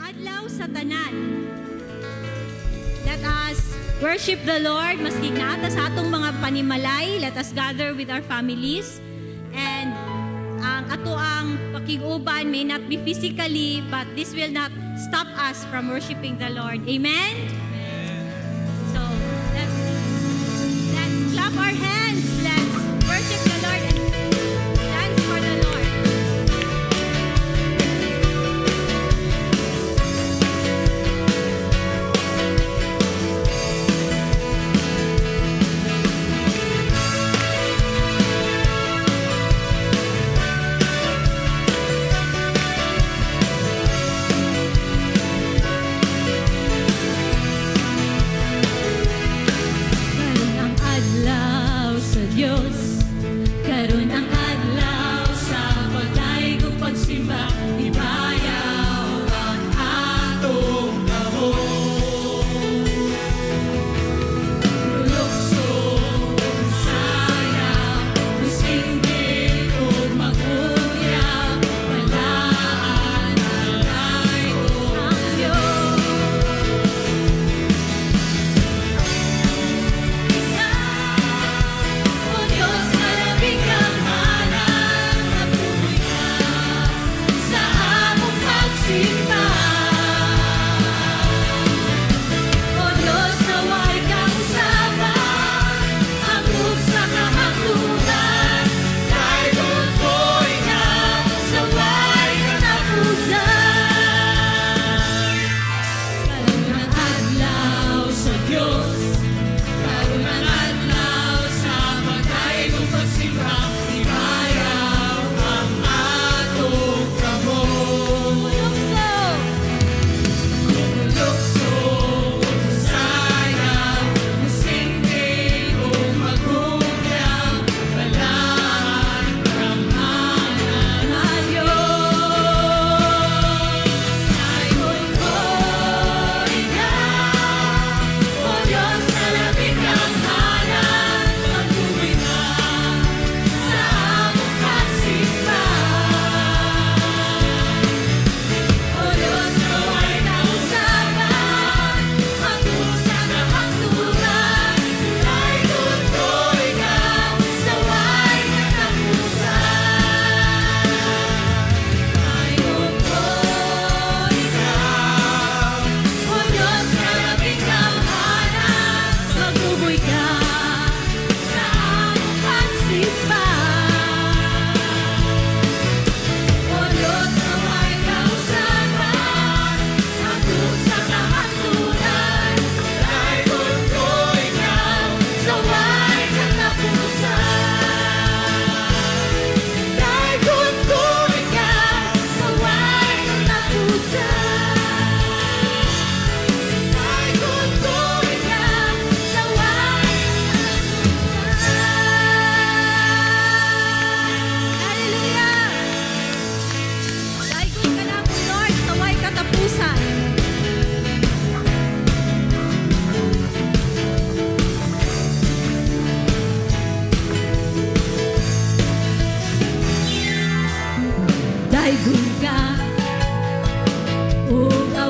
adlaw sa tanan. Let us worship the Lord maski nata sa atong mga panimalay. Let us gather with our families. And ang ato ang pakiguban may not be physically, but this will not stop us from worshiping the Lord. Amen? So, let's clap our hands. Let's worship the Lord and dance for the Lord. Dios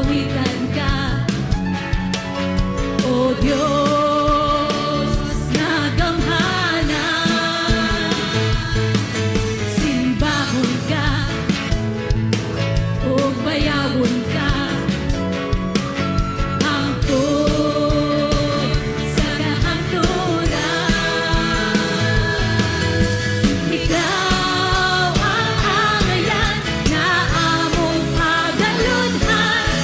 awitan ka, O Diyos na gamhanan. Simbahon ka, o bayawon ka, hangtod sa kahangturan. Ikaw ang angayan na among pagaludhan.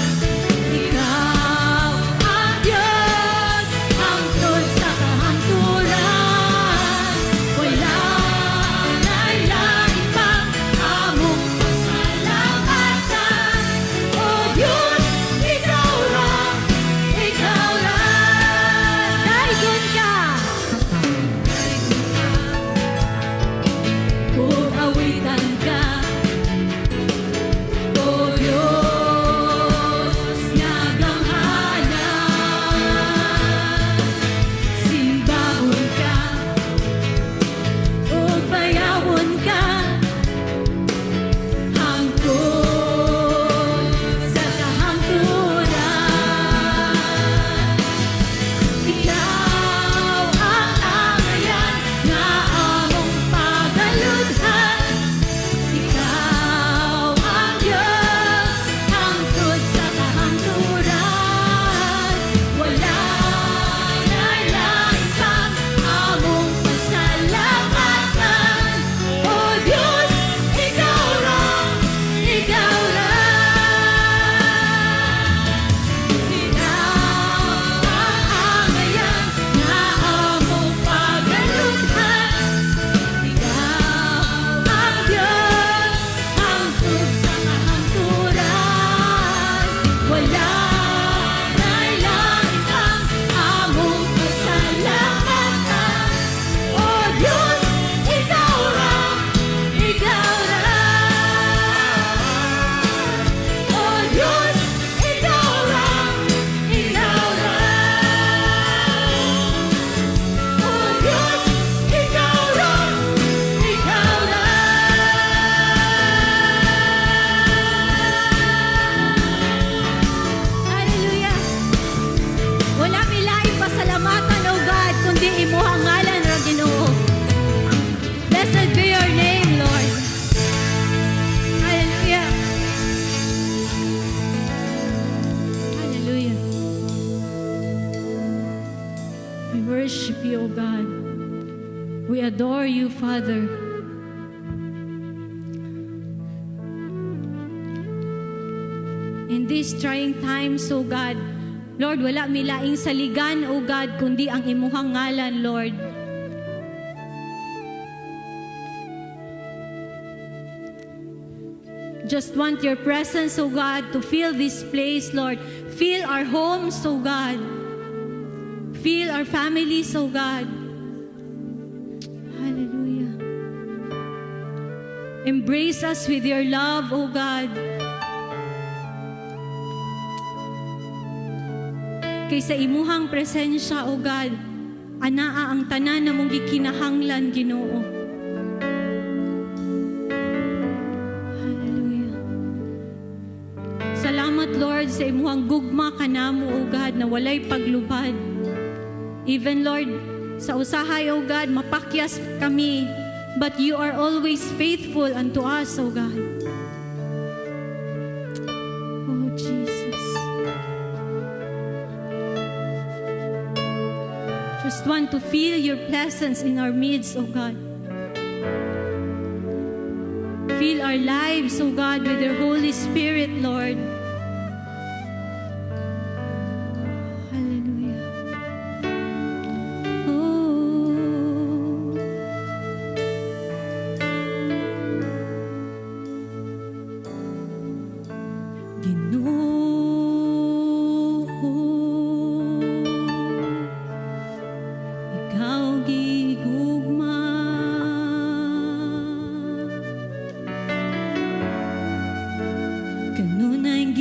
Ikaw ang Diyos hangtod sa kahangturan. Wala na'y lain pang among pasalamatan. O Diyos, Ikaw ra, Ikaw ra. Daigon ka, o awitan ka, O Diyos nga gamhanan. Simbahon ka, o bayawon ka, hangtod sa kahangturan. Ikaw ang angayan na among pagaludhan. Ikaw ang Diyos hangtod sa kahangturan. Wala na'y lain pang among pasalamatan. O Diyos, Ikaw ra, Ikaw ra. Ikaw ang angayan na among pagaludhan. Ikaw ang Diyos hangtod sa kahangturan. Wala na'y lain pang among pasalamatan. O Diyos, Ikaw ra, Ikaw ra. O Diyos, Ikaw ra, Ikaw ra. O Diyos, Ikaw ra, Ikaw ra. Hallelujah. Wala mi laing pasalamatan, O God, kundi imuhang ngalan ra Ginoo. Blessed be your name, Lord. Hallelujah. Hallelujah. We worship you, O God. We adore you, Father. In these trying times, O God, Lord, wala mi laing saligan, O God, kundi ang imuhang ngalan, Lord. Just want your presence, O God, to fill this place, Lord. Fill our homes, O God. Fill our families, O God. Hallelujah. Embrace us with your love, O God. Kaysa imuhang presensya, O God, anaa ang tanan na mong gikinahanglan, Ginoo. Hallelujah. Salamat, Lord, sa imuhang gugma kanamo, O God, na walay paglubad. Even, Lord, sa usahay, O God, mapakyas kami, but you are always faithful unto us, O God. Oh, Jesus. Just want to feel your presence in our midst, O God. Fill our lives, O God, with your Holy Spirit, Lord. Hallelujah. Oh. Ginoo. Ikaw gigugma, kanunay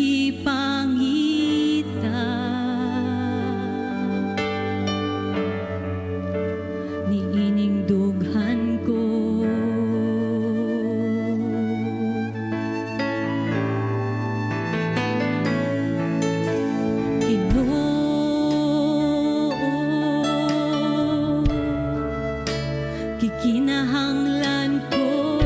Gikinahanglan ko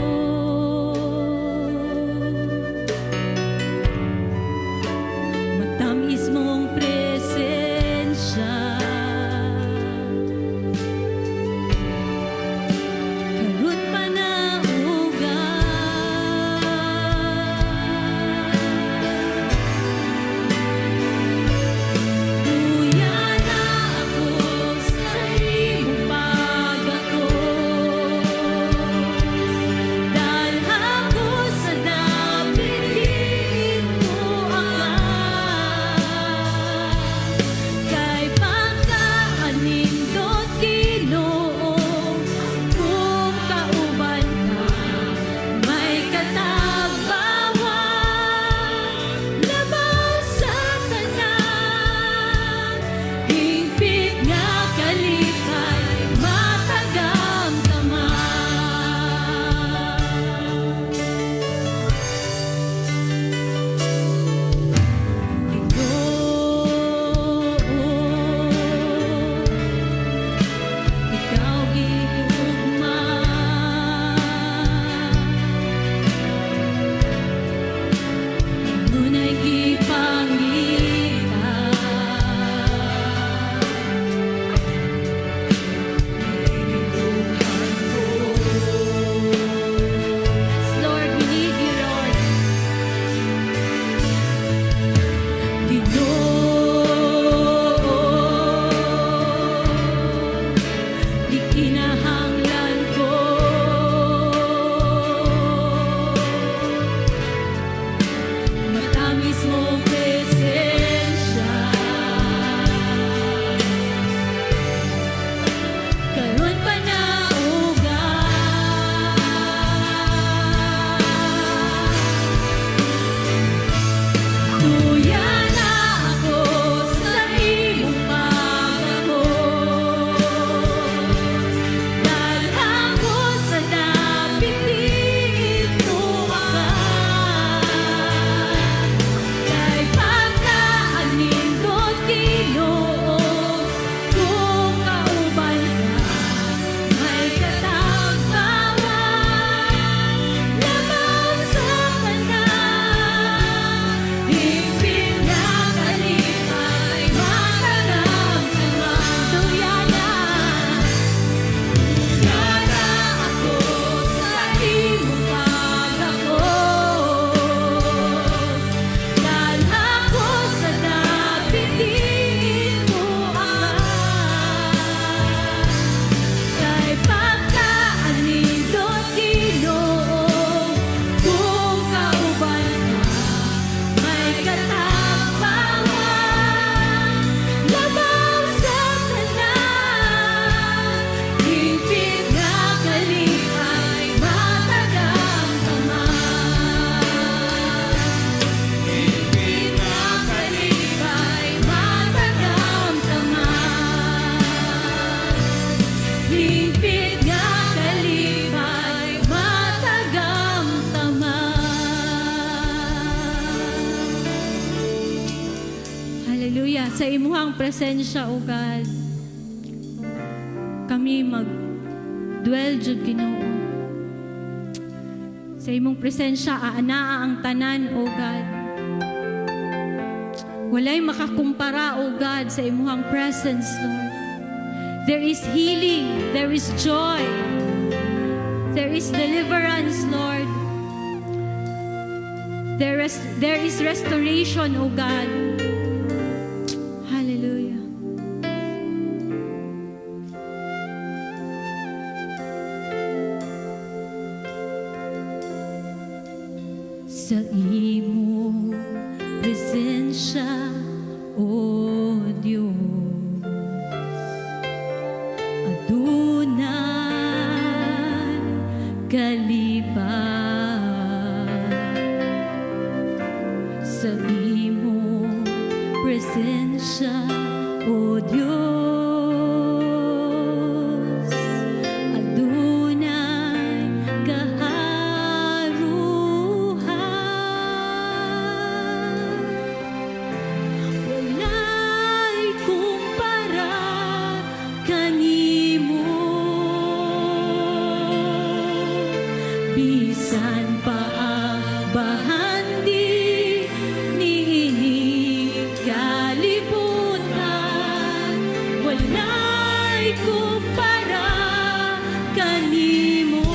matamis mong presensya, karut panaugan. Tuya na ako sa imong pag-ako, dahil ako sa napiliin mo kay pagkaanindot Ginoo, kung kauban ka may katagbawan, labaw sa tanan, hingpit nga kalipay matagamdaman. Ikaw gihugma, ngunay gipangita, Lord, we need you, Lord. Di kinahanglan ko matamis mong presensya, karon panaugan. Tuya na ako sa imong pag-ako, dahil ako sa napiliin mo kay pagkaanindot Ginoo, kung kauban ka may katagbawan, labaw sa tanan, hingpit nga kalipay matagamdaman. Tuya na ako sa imong pag-ako, dahil ako sa napiliin mo kay pagkaanindot Ginoo, kung kauban ka may katagbawan, labaw sa tanan, hingpit nga kalipay matagamdaman. Hingpit nga kalipay matagamdaman. Hingpit nga kalipay matagamdaman. Hallelujah. Sa imuhang presensya, O God, kami mag-dwell jud Ginoo. Sa imong presensya aanaa ang tanan, O God. Walay makakumpara, O God, sa imuhang presence, Lord. There is healing, there is joy, there is deliverance, Lord. There is restoration, O God. Hallelujah. Sa imo presensya, O Diyos, adunay kalipay. Sa imo presensya, O Diyos, adunay kaharuhan. Walay kumpara kanimo. bisan pa ang bahandi niinig kalibutan, walay kumpara kanimo.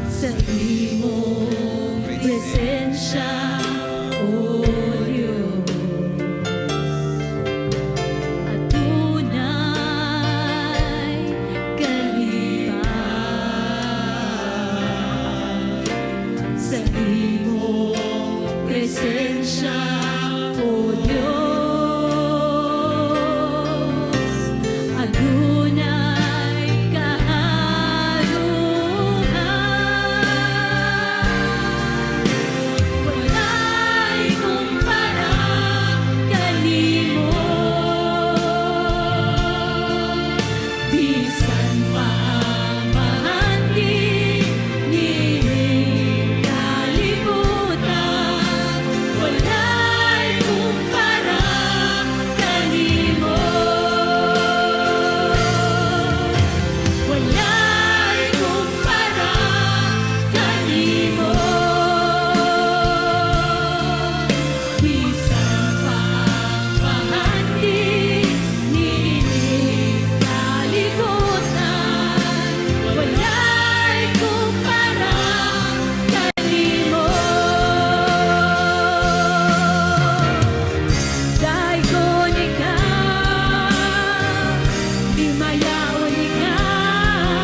Sa imong presensya, O Diyos, adunay kalipan. Sa imong presensya, O Diyos, adunay kaharuhan. Walay kumpara kanimo. Bisan pa ang bahandi niinig kalibutan, walay kumpara kanimo. Walay kumpara kanimo. Bisan pa ang bahandi niinig kalibutan, walay kumpara kanimo. Dayon ikaw, himayaon ikaw,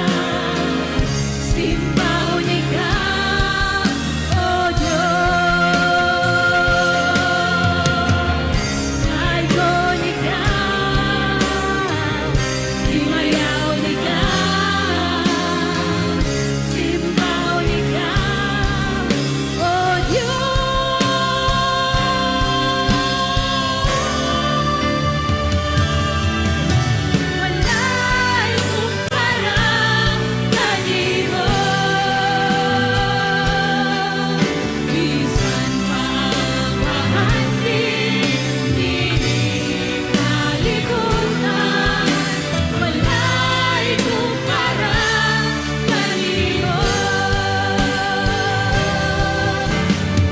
simbaon ikaw, O Diyos. Dayon ikaw, himayaon ikaw, simbaon ikaw, O Walay kumpara kanimo. Bisan pa ang bahandi niinig kalibutan, walay kumpara kanimo.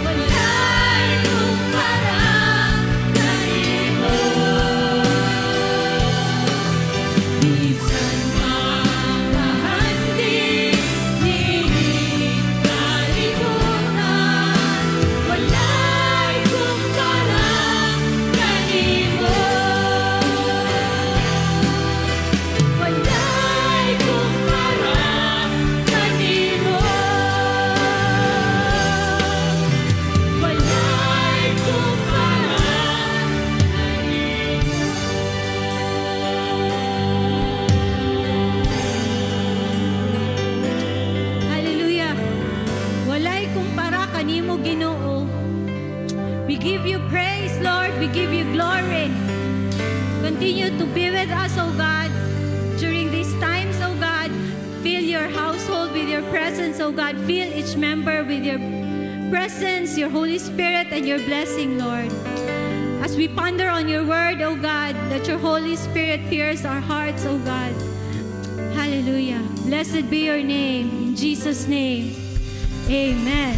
Walay kumpara kanimo. Bisan pa ang bahandi niinig kalibutan, walay kumpara kanimo. Walay kumpara kanimo. Walay Hallelujah. Walay kumpara kanimo, Ginoo. We give you praise, Lord. We give you glory. Continue to be with us, O God, during these times, O God. Fill your household with your presence, O God. Fill each member with your presence, your Holy Spirit, and your blessing, Lord. As we ponder on your word, O God, that your Holy Spirit pierce our hearts, O God. Hallelujah. Blessed be your name. In Jesus' name, amen.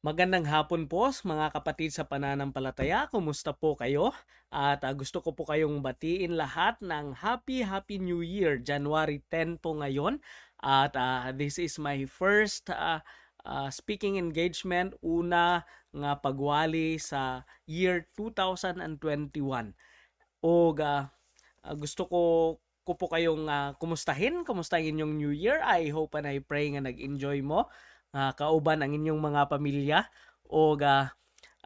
Magandang hapon po mga kapatid sa pananampalataya. Kumusta po kayo? At gusto ko po kayong batiin lahat ng Happy New Year. January 10 po ngayon. At this is my first speaking engagement. Una nga pagwali sa year 2021. O gusto ko po kayong kumustahin yung New Year. I hope and I pray nga nag-enjoy mo. Kauban ang inyong mga pamilya o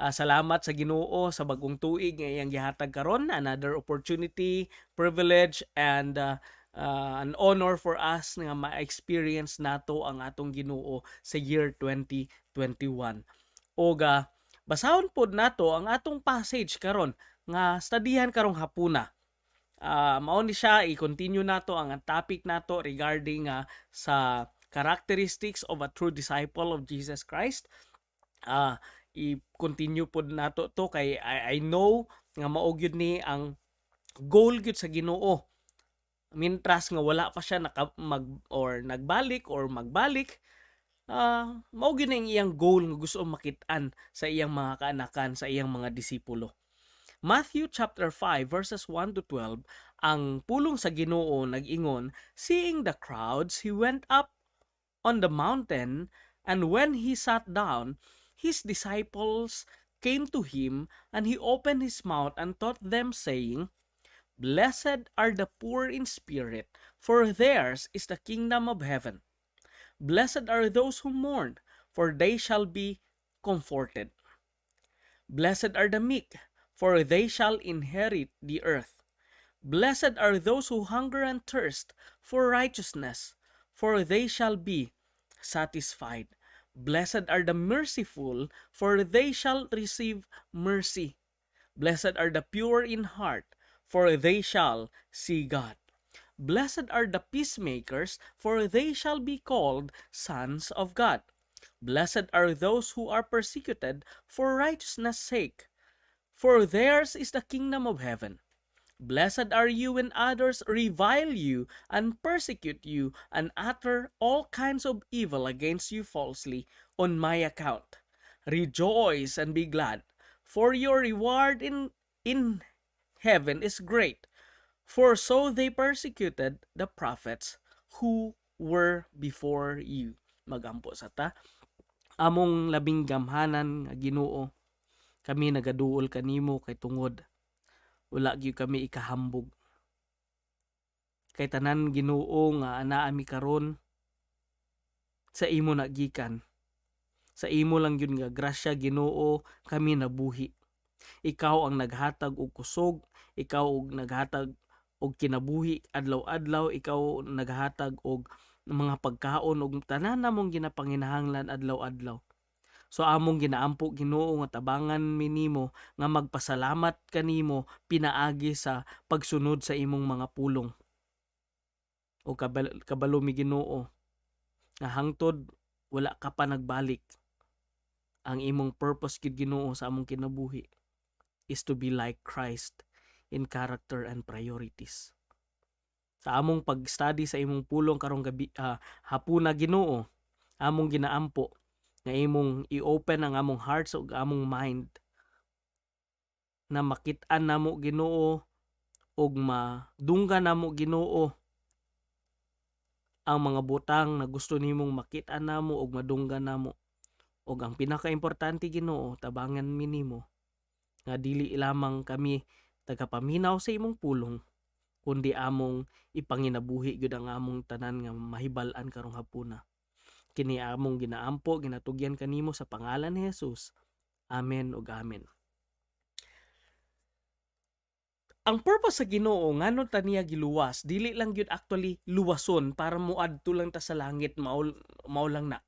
salamat sa Ginoo sa bagong tuig nga iyang gihatag karon, another opportunity, privilege and an honor for us nga ma-experience nato ang atong Ginoo sa year 2021. O basahon pod nato ang atong passage karon nga studyhan karong hapuna. Mao ni siya, i-continue nato ang topic nato regarding sa characteristics of a true disciple of Jesus Christ. I-continue pod nato to kay I know nga mao gyud ni ang goal gyud sa Ginoo. Mintras nga wala pa siya nagbalik or magbalik, mao gyud ang iyang goal nga gusto makit-an sa iyang mga kaanakan, sa iyang mga disipulo. Matthew chapter 5 verses 1 to 12, ang pulong sa Ginoo nag-ingon, "Seeing the crowds, he went up on the mountain, and when he sat down, his disciples came to him, and he opened his mouth and taught them, saying, Blessed are the poor in spirit, for theirs is the kingdom of heaven. Blessed are those who mourn, for they shall be comforted. Blessed are the meek, for they shall inherit the earth. Blessed are those who hunger and thirst for righteousness, for they shall be satisfied. Blessed are the merciful, for they shall receive mercy. Blessed are the pure in heart, for they shall see God. Blessed are the peacemakers, for they shall be called sons of God. Blessed are those who are persecuted for righteousness' sake, for theirs is the kingdom of heaven. Blessed are you when others revile you and persecute you and utter all kinds of evil against you falsely on my account. Rejoice and be glad, for your reward in heaven is great, for so they persecuted the prophets who were before you." Magampo sa ta. Among labing gamhanan nga Ginoo, kami nagaduol kanimo kay tungod wala gyud kami ikahambog. Kay tanan Ginoo nga anaa mi karon sa imo nagikan. Sa imo lang gyud nga grasya Ginoo kami nabuhi. Ikaw ang naghatag og kusog, ikaw og naghatag og kinabuhi adlaw-adlaw, ikaw naghatag og mga pagkaon og tanan namong ginapanginahanglan adlaw-adlaw. So among ginaampo Ginoo nga tabangan mi nimo nga magpasalamat kanimo pinaagi sa pagsunod sa imong mga pulong. O kabalo mi Ginoo nga hangtod wala ka pa nagbalik. Ang imong purpose gid Ginoo sa among kinabuhi is to be like Christ in character and priorities. Sa among pag-study sa imong pulong karong gabi hapuna Ginoo, among ginaampo nga imong i-open ang among hearts ug among mind na makit-an namo Ginoo ug madunggan namo Ginoo ang mga butang na gusto nimong makit-an namo ug madunggan namo. Ug ang pinaka-importante Ginoo, tabangan mi nimo nga dili lamang kami tagapaminaw sa imong pulong, kundi among ipanginabuhi gyud ang among tanan nga mahibal-an karong hapuna. Kini among ginaampo, ginatugyan kanimo sa pangalan ni Jesus. Amen ug amen. Ang purpose sa Ginoo ngano ta niya giluwas, dili lang gyud actually luwason para moadto lang ta sa langit mao lang na.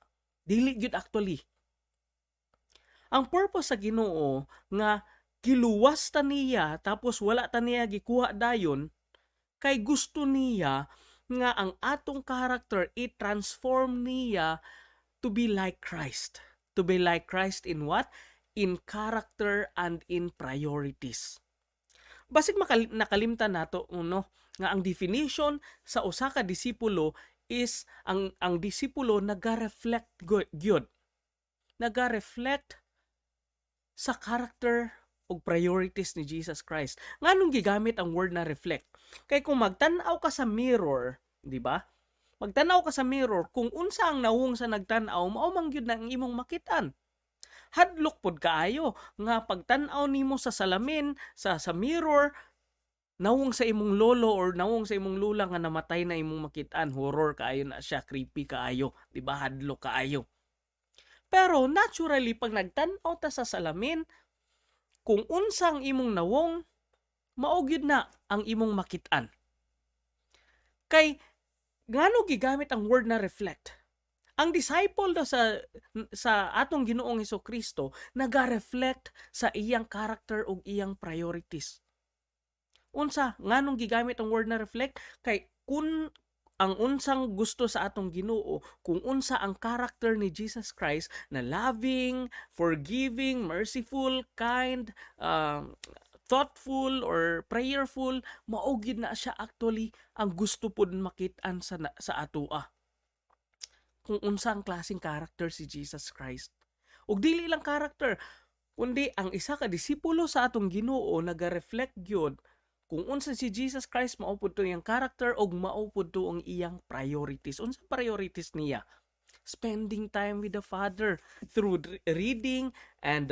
Dili gyud actually. Ang purpose sa Ginoo nga giluwas ta niya tapos wala ta niya gikuha dayon kay gusto niya nga ang atong character i-transform niya to be like Christ. To be like Christ in what? In character and in priorities. Basig nakalimtan nato nga ang definition sa usa ka disipulo is ang disipulo naga-reflect gyud. Naga-reflect sa character ug priorities ni Jesus Christ. Nganong gigamit ang word na reflect? Kay kung magtan-aw ka sa mirror, di ba? Magtan-aw ka sa mirror, kung unsa ang nawong sa nagtan-aw, mao man gyud na ang imong makitan. Hadlok pod kaayo nga pagtan-aw nimo sa salamin, sa mirror, nawong sa imong lolo or nawong sa imong lula nga namatay na imong makitaan, horror kaayo na siya, creepy kaayo, di ba? Hadlok kaayo. Pero naturally pag nagtan-aw ta sa salamin, kung unsang imong nawong, mao gyud na ang imong makitaan. Kay ngano gigamit ang word na reflect? Ang disciple daw sa atong Ginoong Hesukristo naga-reflect sa iyang character ug iyang priorities. Unsa nganong gigamit ang word na reflect? Kay kun ang unsang gusto sa atong Ginoo, kung unsa ang character ni Jesus Christ na loving, forgiving, merciful, kind, thoughtful or prayerful, mao gid na siya actually ang gusto pud makit-an sa atoa. Kung unsa ang klaseng character si Jesus Christ. Ug dili lang character, kundi ang isa ka disipulo sa atong Ginoo naga-reflect gyud kung unsa si Jesus Christ, mao pud to iyang character ug mao pud to ang iyang priorities. Unsa priorities niya? Spending time with the Father through reading and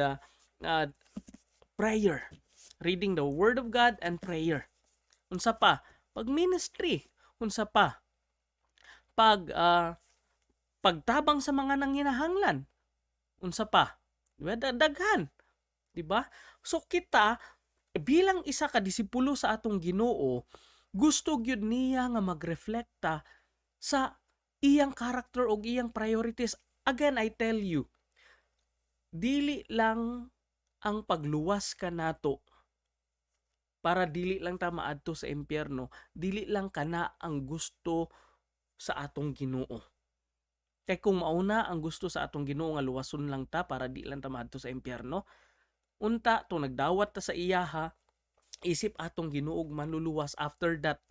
prayer. Reading the Word of God and prayer. Unsa pa? Pag-ministry. Unsa pa? Pagtabang sa mga nanginahanglan. Unsa pa? Diba? Daghan. Diba? So kita, bilang isa ka disipulo sa atong Ginoo, gusto gyud niya nga magreflekta sa iyang character o iyang priorities. Again, I tell you, dili lang ang pagluwas ka nato para dili lang ta maadto sa impyerno, dili lang kana ang gusto sa atong Ginoo. Kay kung mauna ang gusto sa atong Ginoo nga luwason lang ta para di lang ta maadto sa impyerno, unta to nagdawat ta sa iyaha, isip atong Ginoo manluluwas, after that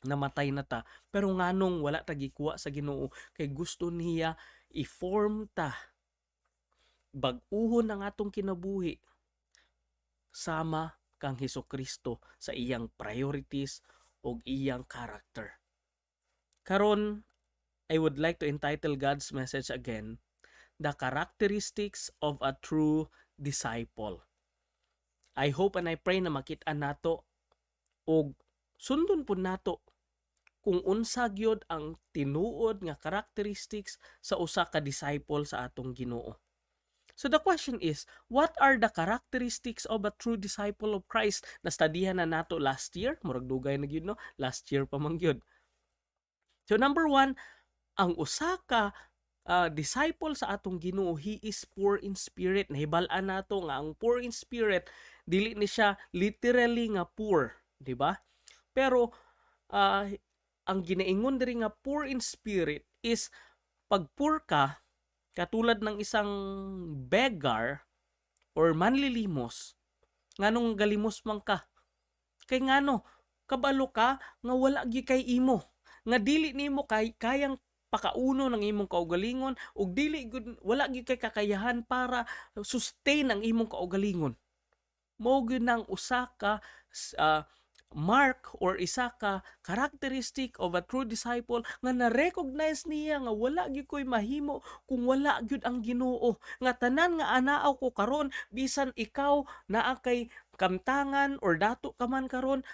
namatay na ta. Pero nganong wala ta gikuha sa Ginoo kay gusto niya i-form ta, bag-uhon ang atong kinabuhi sama kang Hesukristo sa iyang priorities o iyang character. Karon, I would like to entitle God's message again, The Characteristics of a True Disciple. I hope and I pray na makita nato o sundon po nato kung unsa gyud ang tinuod nga characteristics sa usa ka disciple sa atong Ginoo. So the question is, what are the characteristics of a true disciple of Christ? Nastudihan na nato last year, murag dugay na gyud no, last year pa man gyud. So number 1, ang usa ka disciple sa atong Ginoo, he is poor in spirit. Nahibal-an nato nga ang poor in spirit dili ni siya literally nga poor, di ba? Pero ang ginaingon diri nga poor in spirit is pag poor ka, katulad ng isang beggar or manlilimos, nganong galimos man ka, kay ngano kabalo ka nga wala gyud kay imo, nga dili nimo kayang pakauno ng imong kaugalingon ug dili gud wala gyud kay kakayahan para sustain ang imong kaugalingon. Mao gyud nang usa ka mark or isa ka characteristic of a true disciple nga na-recognize niya nga wala gyud ko'y mahimo kung wala gyud ang Ginoo, nga tanan nga anaaw ko karon bisan ikaw naa kay kamtangan or dato ka man karon,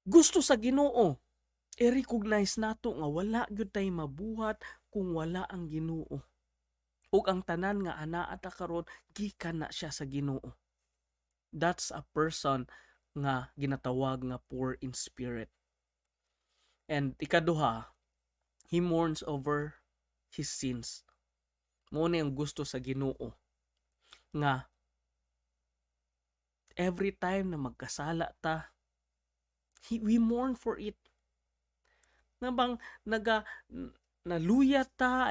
gusto sa Ginoo i-recognize nato nga wala gyud tay mabuhat kung wala ang Ginoo, ug ang tanan nga anaa ta karon gikan na siya sa Ginoo. That's a person nga ginatawag nga poor in spirit. And ikaduha, he mourns over his sins. Mao ni ang gusto sa Ginoo nga every time na magkasala ta, we mourn for it. Nga bang naluya ta,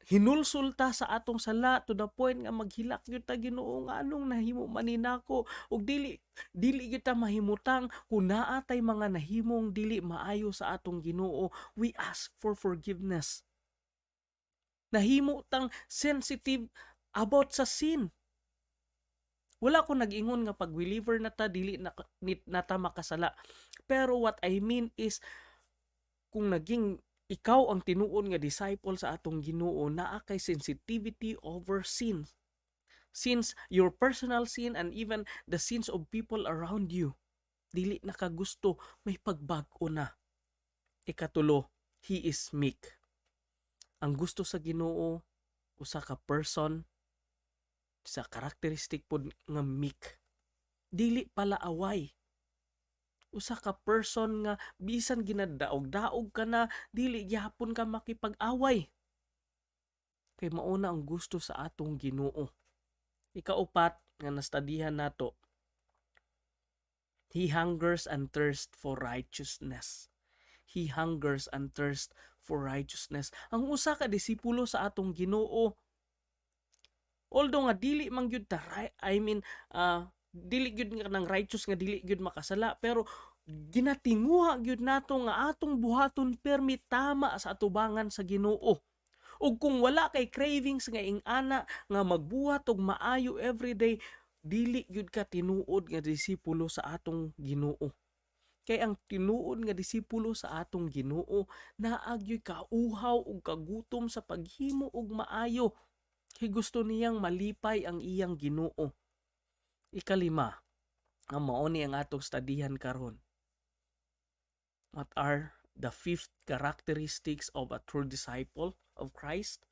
hinulsul ta sa atong sala to the point nga maghilak gyud ta Ginoo nga anong nahimo maninako, ug dili gyud ta mahimutang kung naa tay mga nahimong dili maayo sa atong Ginoo, we ask for forgiveness. Nahimo tang sensitive about sa sin. Wala ko nag-ingon nga pag believer na ta dili na ta makasala, pero what I mean is kung naging ikaw ang tinuon nga disciple sa atong Ginoo, naa kay sensitivity over sin. Since your personal sin and even the sins of people around you, dili na ka gusto, may pagbag-o na. Ikatulo, he is meek. Ang gusto sa Ginoo, usa ka person sa characteristic pod nga meek. Dili pala away. usa ka person nga bisan ginadaog-daog ka na dili gyapon ka makipag-away. Kay mauna ang gusto sa atong Ginoo. Ikaupat nga nastudihan nato, He hungers and thirsts for righteousness. He hungers and thirsts for righteousness. Ang usa ka disipulo sa atong Ginoo, although nga dili man gyud ta dili gyud nga nang righteous nga dili gyud makasala, pero ginatinguha gyud nato nga atong buhaton permi tama sa atubangan sa Ginoo. Ug kung wala kay cravings nga ingana nga magbuhat og maayo everyday, dili gyud ka tinuod nga disipulo sa atong Ginoo. Kay ang tinuod nga disipulo sa atong Ginoo naa gyud kauhaw ug kagutom sa paghimo og maayo. Kay gusto niyang malipay ang iyang Ginoo. Ikalima, ang mao ni ang atong studihan karon. What are the 5th characteristics of a true disciple of Christ?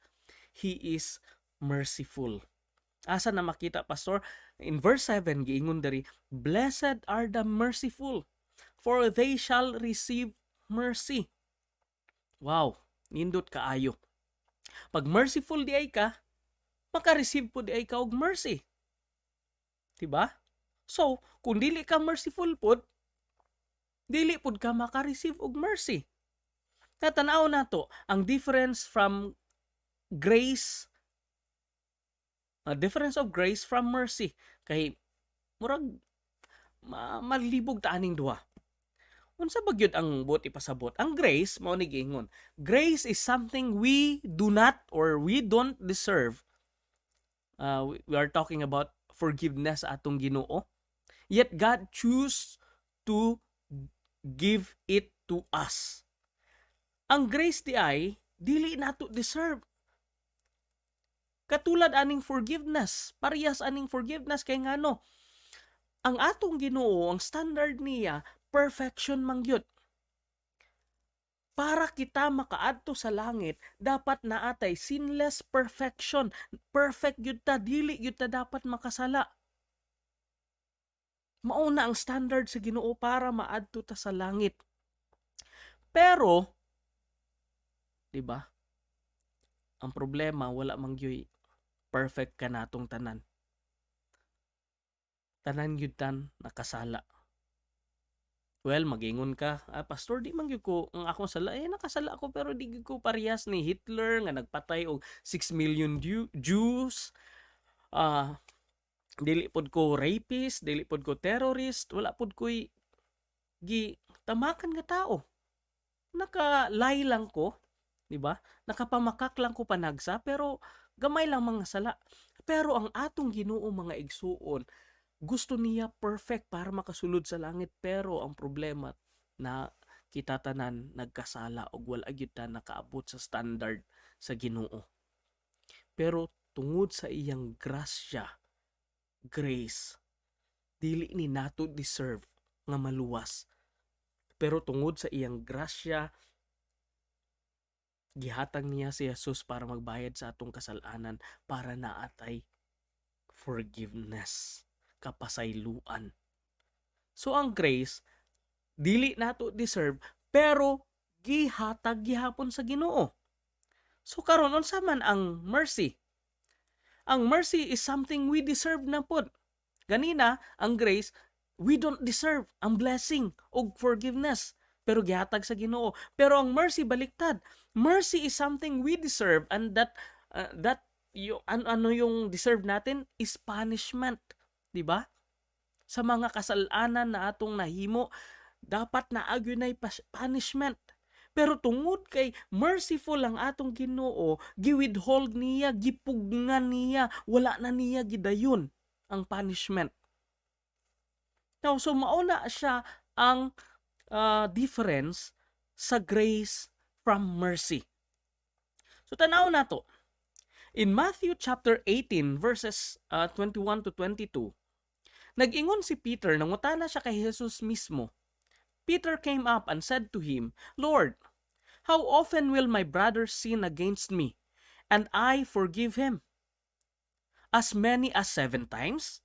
He is merciful. Asa na makita, Pastor? In verse 7, giingon diri, Blessed are the merciful, for they shall receive mercy. Wow, nindot kaayo. Pag merciful di ay ka, maka-receive po di ay ka og mercy. Diba? So, kung dili ka merciful pod, dili pod ka maka-receive og mercy. Tatanaw nato ang difference from grace, a difference of grace from mercy. Kay murag malibog ta aning duha. Unsa ba gyud ang buot ipasabot? Ang grace mao ni giingon. Grace is something we do not or we don't deserve. We are talking about forgiveness atong Ginoo. Yet God choose to give it to us. Ang grace di ay dili nato deserve. Katulad aning forgiveness, parehas aning forgiveness kay ngano. Ang atong Ginoo, ang standard niya, perfection man gyud. Para kita makaadto sa langit, dapat naatay sinless perfection. Perfect gyud ta, dili gyud ta dapat makasala. Mauna ang standard sa Ginoo para maadto ta sa langit. Pero, di ba? Ang problema, wala man gyud perfect ka natong tanan. Tanan gyud tan nakasala. Well, magingon ka, Pastor, di man gyud ko ang akong sala, nakasala ako pero di gyud ko parehas ni Hitler nga nagpatay og 6 million Jews. Dili pod ko rapist, dili pod ko terrorist, wala pod ko'y tamakan nga tao. Nakalay lang ko, di ba? Nakapamakak lang ko panagsa, pero gamay lang mga sala. Pero ang atong Ginoo mga igsuon, gusto niya perfect para makasulod sa langit, pero ang problema na kita tanan nagkasala og wala gyud ta nakaabot sa standard sa Ginoo. Pero tungod sa iyang grasya, grace, dili ni nato deserve nga maluwas. Pero tungod sa iyang grasya, gihatag niya si Jesus para magbayad sa atong kasalanan para naatay forgiveness, kapasayloan. So ang grace, dili nato deserve, pero gihatag gihapon sa Ginoo. So karon unsa man ang mercy? Ang mercy is something we deserve na pod. Ganina, ang grace, we don't deserve ang blessing o forgiveness, pero gihatag sa Ginoo. Pero ang mercy baliktad. Mercy is something we deserve, and that yung deserve natin is punishment. Di ba? Sa mga kasalanan na atong nahimo, dapat na agyunay punishment. Pero tungod kay merciful ang atong Ginoo, giwithhold niya, gipugnan niya, wala na niya gidayon ang punishment. Now, so mauna siya ang difference sa grace from mercy. So tanaw nato. In Matthew chapter 18 verses 21 to 22, nag-ingon si Peter, nangutana siya kay Jesus mismo. Peter came up and said to him, Lord, how often will my brother sin against me, and I forgive him? As many as 7 times?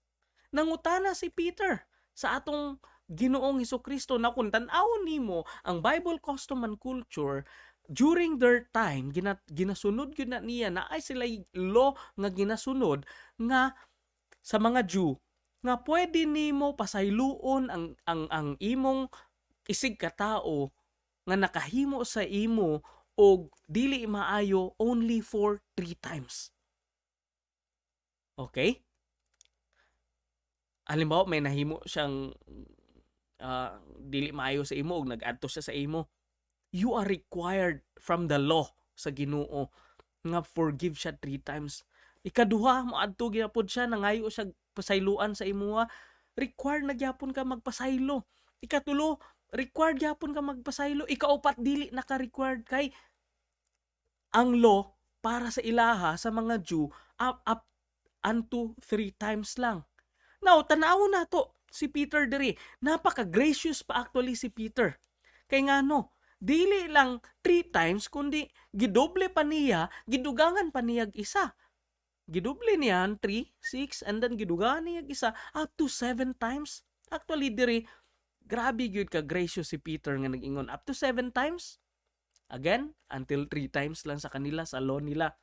Nangutana si Peter sa atong Ginoong Hesukristo na kung tan-awon nimo ang Bible custom and culture during their time ginasunod gyud na niya na ay sila law nga ginasunod nga sa mga Jew nga pwede nimo pasayloon ang imong isig katao nga nakahimo sa imo og dili maayo only for 3 times. Okay? Halimbawa may nahimo siyang dili maayo sa imo og nag-adto siya sa imo, you are required from the law sa Ginoo nga forgive siya 3 times. Ikaduha, moadto gyapon siya nangayo siya pasayloan sa imuha, required na gyapon ka magpasaylo. Ikatulo, required gyapon ka magpasaylo. Ikaupat, dili naka-required kay ang law para sa ilaha sa mga Jew up unto 3 times lang. Now, tanaw na to si Peter diri. Napaka-gracious pa actually si Peter. Kay ngano, dili lang 3 times kundi gidoble pa niya, gidugangan pa niya isa. Gidoble niya 3, 6 and then gidugangan niya isa up to 7 times. Actually diri grabe gyud ka gracious si Peter nga nag-ingon up to 7 times. Again, until 3 times lang sa kanila sa law nila.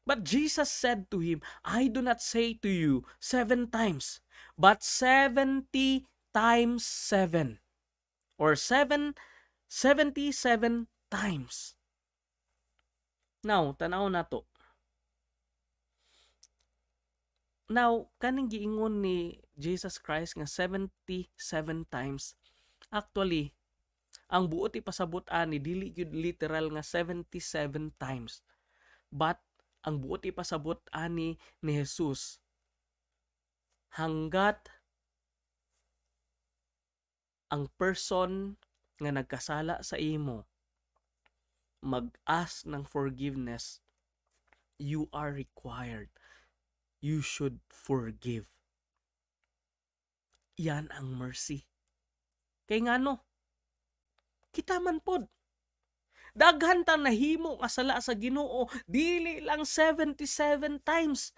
But Jesus said to him, I do not say to you 7 times, but 70 times 7. Or 77 times. Now, tanaw na to. Now, kaning giingon ni Jesus Christ nga 77 times. Actually, ang buot ipasabot ani dili gyud literal nga 77 times. But ang buot ipasabot ani ni Jesus hanggat ang person nga nagkasala sa imo mag-ask ng forgiveness, you are required. You should forgive. Yan ang mercy. Kay ngano? Kita man pod. Daghan ta nahimo nga sala sa Ginoo, dili lang 77 times.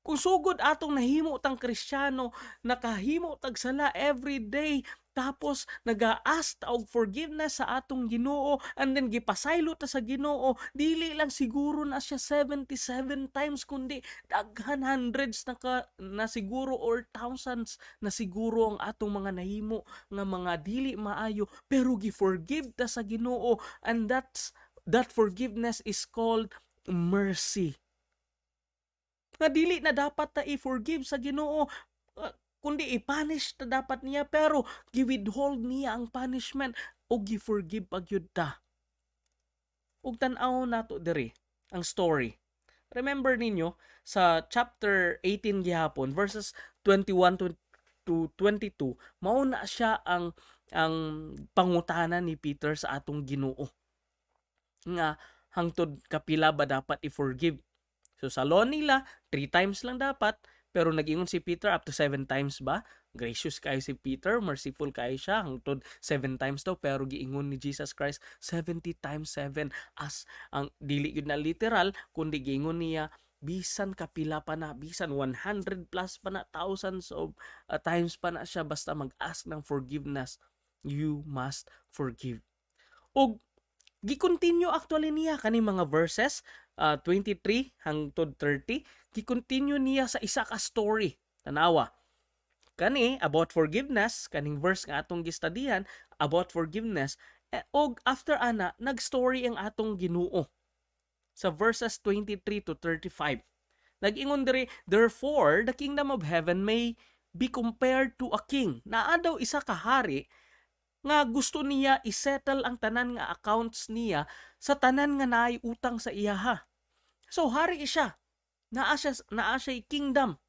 Kung sugod atong nahimo tang Kristiyano, nakahimo tag sala every day, tapos nag-ask ta og forgiveness sa atong Ginoo, and then gipasaylo ta sa Ginoo, dili lang siguro na siya 77 times kundi daghan hundreds na siguro or thousands na siguro ang atong mga nahimo nga mga dili maayo, pero gi-forgive ta sa Ginoo, and that forgiveness is called mercy. Nga dili na dapat ta i-forgive sa Ginoo, kundi i-punish ta dapat niya, pero gi-withhold niya ang punishment o gi-forgive pagyud ta. Ug tan-aw nato diri ang story. Remember ninyo sa chapter 18 gihapon verses 21 to 22, mao na siya ang pangutana ni Peter sa atong Ginoo. Nga hangtod kapila ba dapat i-forgive? So sa law nila, 3 times lang dapat, pero nag-ingon si Peter up to 7 times ba? Gracious kayo si Peter, merciful kayo siya, hangtod 7 times daw, pero giingon ni Jesus Christ 70 times 7, as ang dili yun na literal, kundi giingon niya bisan kapila pa na, bisan 100 plus pa na, thousands of times pa na siya, basta mag-ask ng forgiveness, you must forgive. Og gi-continue actually niya kani mga verses 23 hangtod 30, gi-continue niya sa isa ka story. Tanawa. Kani about forgiveness, kaning verse nga atong gistudihan about forgiveness, og after ana nag-story ang atong Ginoo. Sa verses 23 to 35. Nag-ingon diri, therefore the kingdom of heaven may be compared to a king. Naa daw isa ka hari nga gusto niya isettle ang tanan nga accounts niya sa tanan nga naay utang sa iyaha. So hari siya. Naa siya kingdom.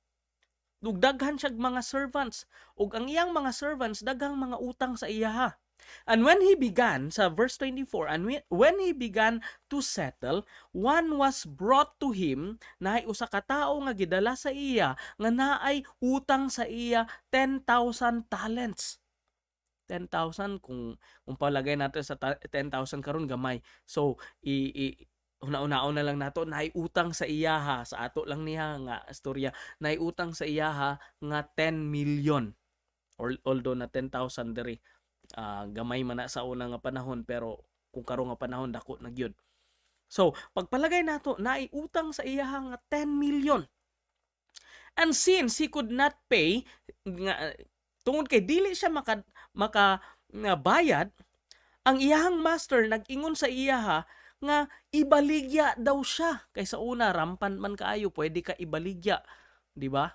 Ug daghan siya mga servants. Ug ang iyang mga servants daghang mga utang sa iyaha. And when he began, sa verse 24, and when he began to settle, one was brought to him, naay usa ka tawo nga gidala sa iya, nga naay utang sa iya 10,000 talents. 10,000 kung palagay natin sa 10,000 karon gamay. So una-unaon na lang nato naay utang sa iyaha, sa ato lang niya nga istorya, naay utang sa iyaha nga 10 million. Or although na 10,000 diri gamay man na sa una nga panahon, pero kung karon nga panahon dako na gyud. So pagpalagay nato naay utang sa iyaha nga 10 million. And since he could not pay nga tungod kay dili siya maka nga bayad, ang iyahang master nag-ingon sa iyaha nga ibaligya daw siya. Kay sa una rampan man kaayo, pwede ka ibaligya, di ba?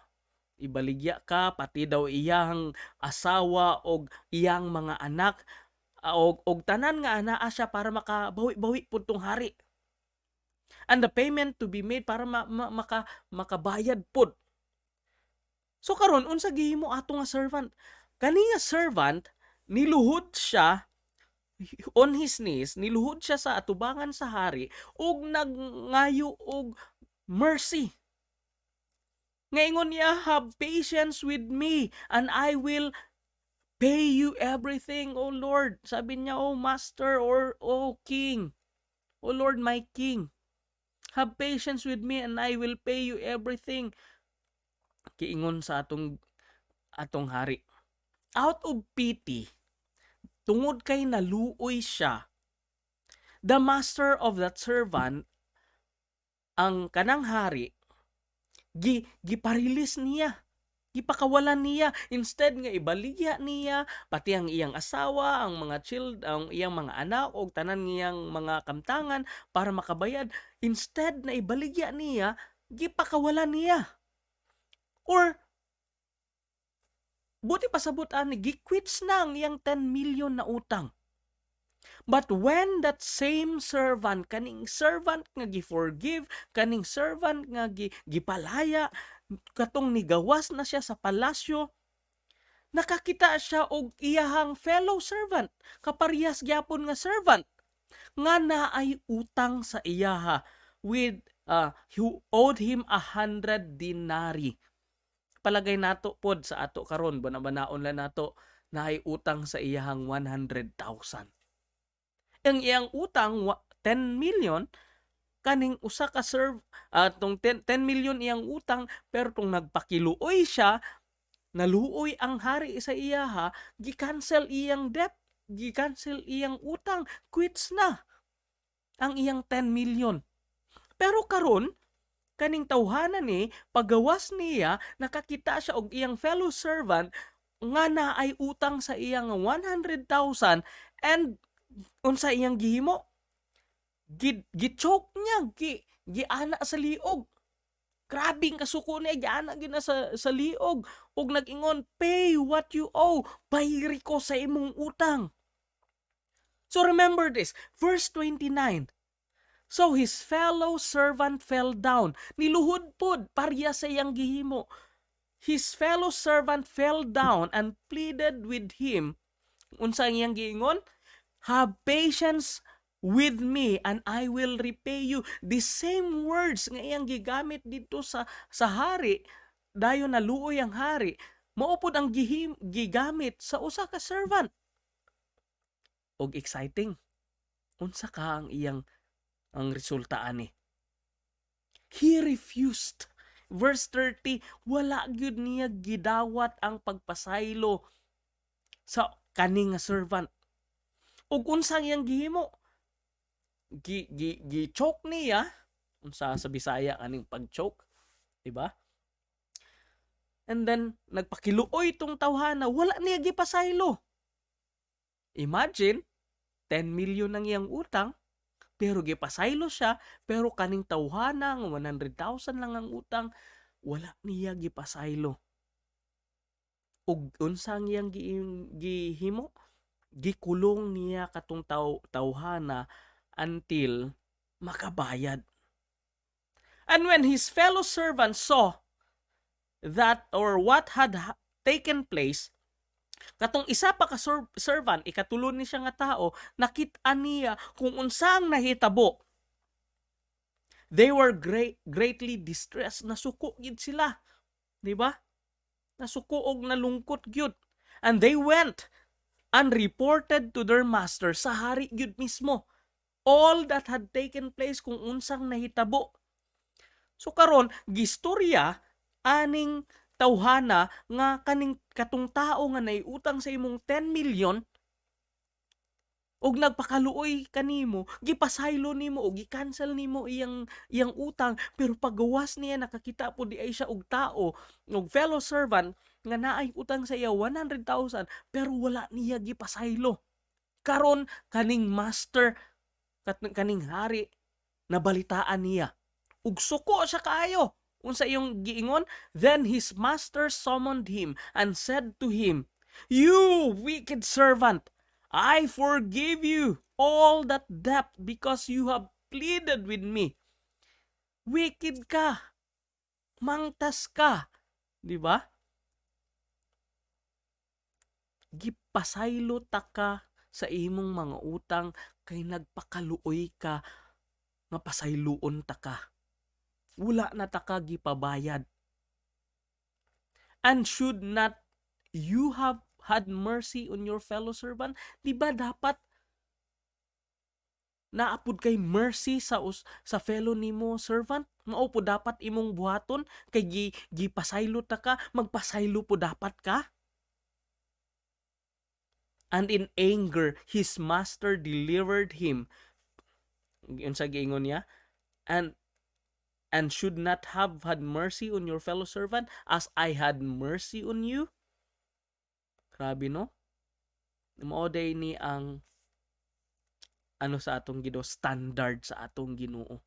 Ibaligya ka, pati daw iyang asawa og iyang mga anak og tanan nga anaa siya para makabawi-bawi pud tong hari. And the payment to be made para makabayad pud. So karon unsa gihimo ato nga servant? Kani nga servant niluhod siya on his knees, niluhod siya sa atubangan sa hari ug nagngayo og mercy. Ngayon niya, have patience with me and I will pay you everything, O Lord. Sabi niya, O Master or O King, O Lord my King, have patience with me and I will pay you everything. Kiingon sa atong hari. Out of pity, tungod kay naluoy siya, the master of that servant, ang kanang hari, giparilis niya, gipakawalan niya, instead nga ibaligya niya pati ang iyang asawa, ang mga ang iyang mga anak o tanan niyang mga kamtangan para makabayad. Instead na ibaligya niya, gipakawalan niya. Or buti pasabot ani, giquits na ang iyang 10 million na utang. But when that same servant, kaning servant nga gi-forgive, kaning servant nga gipalaya, katong nigawas na siya sa palasyo, nakakita siya og iyahang fellow servant, kaparehas gyapon nga servant, nga naay utang sa iyaha with who owed him 100 denarii. Palagay nato pod sa ato karon, banabanaon lang nato naay utang sa iyahang 100,000. Ang iyang utang 10 million, kaning usa ka tong 10 million iyang utang, pero tong nagpakiluoy siya, naluoy ang hari sa iyaha, gi-cancel iyang debt, gi-cancel iyang utang, quits na ang iyang 10 million. Pero karon kaning tawhanan ni pagawas niya, nakakita siya og iyang fellow servant nga naay utang sa iyang 100,000 and unsa iyang gihimo? Gi-choke niya, giana sa liog. Grabing kasuko niya, giana gina sa liog ug nag-ingon, pay what you owe, bayri ko sa imong utang. So remember this, verse 29. So his fellow servant fell down. Niluhod pod, parya sa iyang gihimo. His fellow servant fell down and pleaded with him. Unsa iyang giingon? Have patience with me and I will repay you. The same words nga iyang gigamit dito sa hari, dayon naluoy ang hari, maupod ang gigamit sa usa ka servant. Og exciting. Unsa ka ang resulta ani? He refused. Verse 30, wala gyud niya gidawat ang pagpasaylo sa kaning nga servant. Ug unsa iyang gihimo? Gi-choke niya, unsa sa Bisaya kaning pag-choke, di ba? And then nagpakiluoy tong tawhana, wala niya gipasaylo. Imagine, 10 million ang iyang utang, pero gipasaylo siya, pero kaning tawhana nga 100,000 lang ang utang, wala niya gipasaylo. Ug unsang iyang gihimo? Gikulong niya katong tawhana until makabayad. And when his fellow servants saw that or what had taken place, katong isa pa ka servant, ikatulon ni siya nga tao, nakita niya kung unsang nahitabo. They were greatly distressed. Nasuko gid sila. Di ba? Nasuko og nalungkot gyud. And they went and reported to their master, sa hari gyud mismo, all that had taken place, kung unsang nahitabo. So karon gistorya aning tawhana nga kaning katong tao nga naiutang sa imong 10 million og nagpakaluoy kanimo, gipasaylo nimo og gi-cancel nimo iyang utang, pero paggawas niya nakakita po di ay siya og tao og fellow servant nga naay utang sa iya 100,000 pero wala niya gipasaylo. Karon kaning master kaning hari nabalitaan niya ug suko siya kaayo. Unsa iyong giingon? Then his master summoned him and said to him, "You wicked servant, I forgive you all that debt because you have pleaded with me." Wicked ka, mangtas ka, di ba? Gipasaylo ta ka sa imong mga utang kay nagpakaluoy ka nga pasayloon ta ka. Wala na ta ka gipabayad. And should not you have had mercy on your fellow servant? Di ba dapat naapod kay mercy sa fellow nimo servant? Mao po dapat imong buhaton kay gipasaylo ta ka, magpasaylo po dapat ka. And in anger his master delivered him. Yun sa giingon niya, and should not have had mercy on your fellow servant as I had mercy on you. Grabe, no? Maoday ni ang sa atong Ginoo, standard sa atong Ginoo.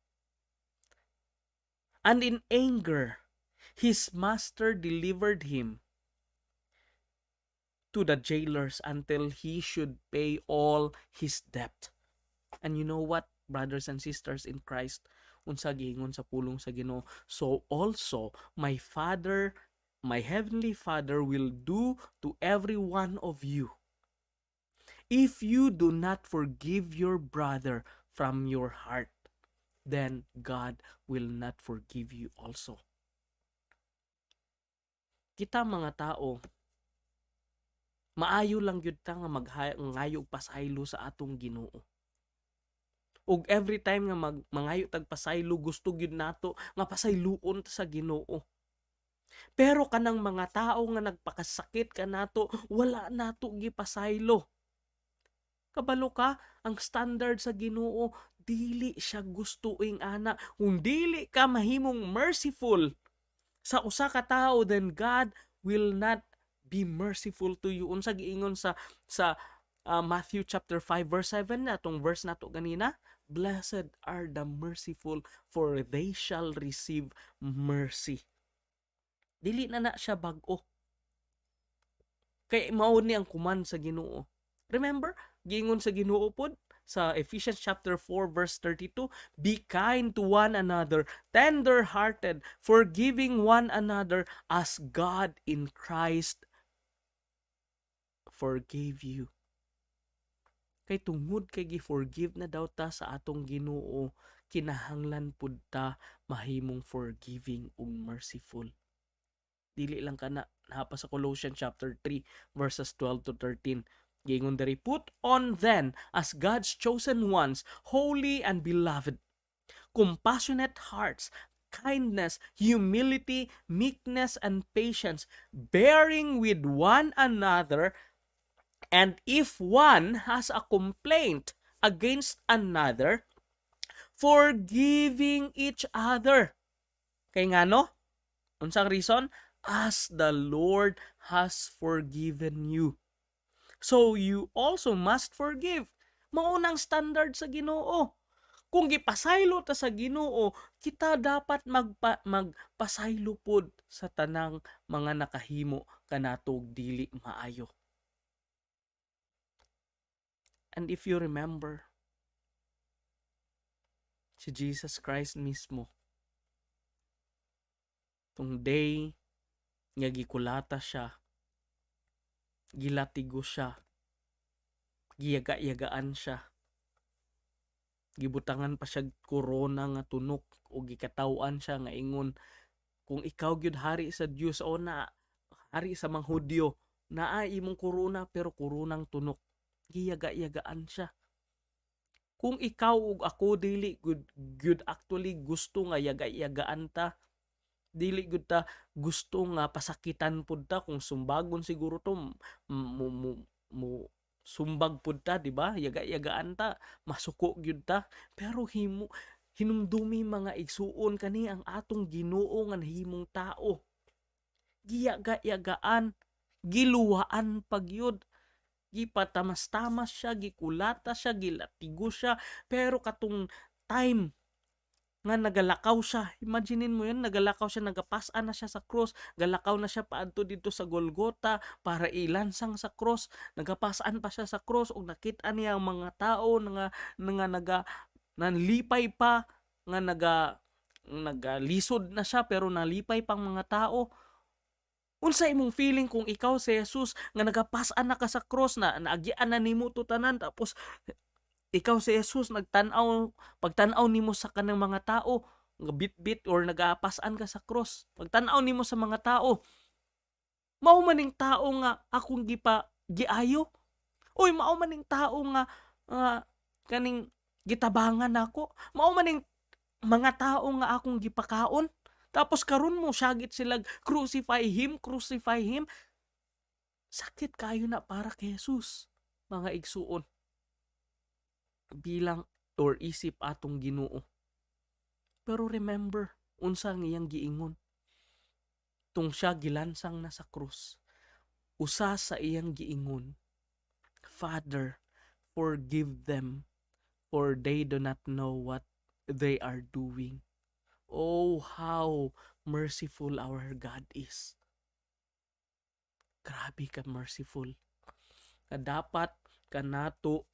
And in anger his master delivered him to the jailers until he should pay all his debt. And you know what, brothers and sisters in Christ, unsa giingon sa pulong sa Ginoo, so also my Father, my heavenly Father will do to every one of you if you do not forgive your brother from your heart, then God will not forgive you also. Kita mga tao, maayo lang gyud ta nga mangayo pasaylo sa atong Ginoo. Ug every time nga mangayo tag pasaylo, gusto gyud nato nga pasayloon ta sa Ginoo. Pero kanang mga tao nga nagpakasakit kanato, wala nato gipasaylo. Kabalo ka, ang standard sa Ginoo dili siya gustuing ana. Kung dili ka mahimong merciful sa usa ka tao, then God will not be merciful to you. Unsa giingon sa Matthew chapter 5 verse 7, atong verse nato ganina, blessed are the merciful, for they shall receive mercy. Dili na siya bag-o. Kay mao ni ang kuman sa Ginoo. Remember, giingon sa Ginoo pod sa Ephesians chapter 4 verse 32, be kind to one another, tender-hearted, forgiving one another as God in Christ forgave you. Kay tungod kay gi-forgive na daw ta sa atong Ginoo, kinahanglan pud ta mahimong forgiving ug merciful. Dili lang kana napa sa Colossians chapter 3 verses 12 to 13. Giingon diri, put on then as God's chosen ones, holy and beloved, compassionate hearts, kindness, humility, meekness, and patience, bearing with one another, and if one has a complaint against another, forgiving each other. Kay ngano? Unsang reason? As the Lord has forgiven you, so you also must forgive. Maunang standard sa Ginoo. Kung gipasaylo ta sa Ginoo, kita dapat magpasaylo pod sa tanang mga nakahimo kanatog dili maayo. And if you remember, si Jesus Christ mismo, tong day nga gikulata siya, gilatigo siya, giyaga-yagaan siya, gibutangan pa siya korona nga tunok o gikatawan siya nga ingon, kung ikaw gyud hari sa Dios o na hari sa mga Hudyo, naa imong korona pero koronang tunok. Giyaga-yagaan siya. Kung ikaw ug ako dili good actually gusto nga yaga-yagaan ta, Dili gud ta gusto nga pasakitan pud ta kung sumbagon siguro to mo mo mo sumbag pud ta, di ba? Yaga-yagaan ta, masuko gyud ta. Pero hinumdumi mga igsuon kani ang atong Ginoo nga nahimong tao. Giyaga-yagaan, giluwaan pagyud, gipatamas-tamas siya, gikulata siya, gilatigo siya, pero katong time nga nagalakaw siya. Imaginin mo yun, nagalakaw siya, nagapasan na siya sa cross, galakaw na siya paadto dito sa Golgota para ilansang sa cross, nagapasaan pa siya sa cross ug nakita niya ang mga tao nga nanlipay pa nga nagalisod na siya pero nalipay pang mga tao. Unsa imong feeling kung ikaw si Jesus nga nagapasan na ka sa cross na naagian na nimo to tanan tapos ikaw si Jesus pagtan-aw nimo sa kanang mga tao nga bit-bit or nagaapasan ka sa cross, pagtan-aw nimo sa mga tao, mao maning tao nga akong giayo, oy mao maning tao nga kaning gitabangan nako, mao maning mga tao nga akong gipakaon, tapos karon mo syagit sila crucify him. Sakit kayo na para kay Jesus, mga igsuon. Bilang or isip atong Ginoo. Pero remember, unsa ang iyang giingon? Tung siya gilansang na sa krus, usa sa iyang giingon, Father, forgive them, for they do not know what they are doing. Oh, how merciful our God is. Grabe ka merciful. Dapat kanato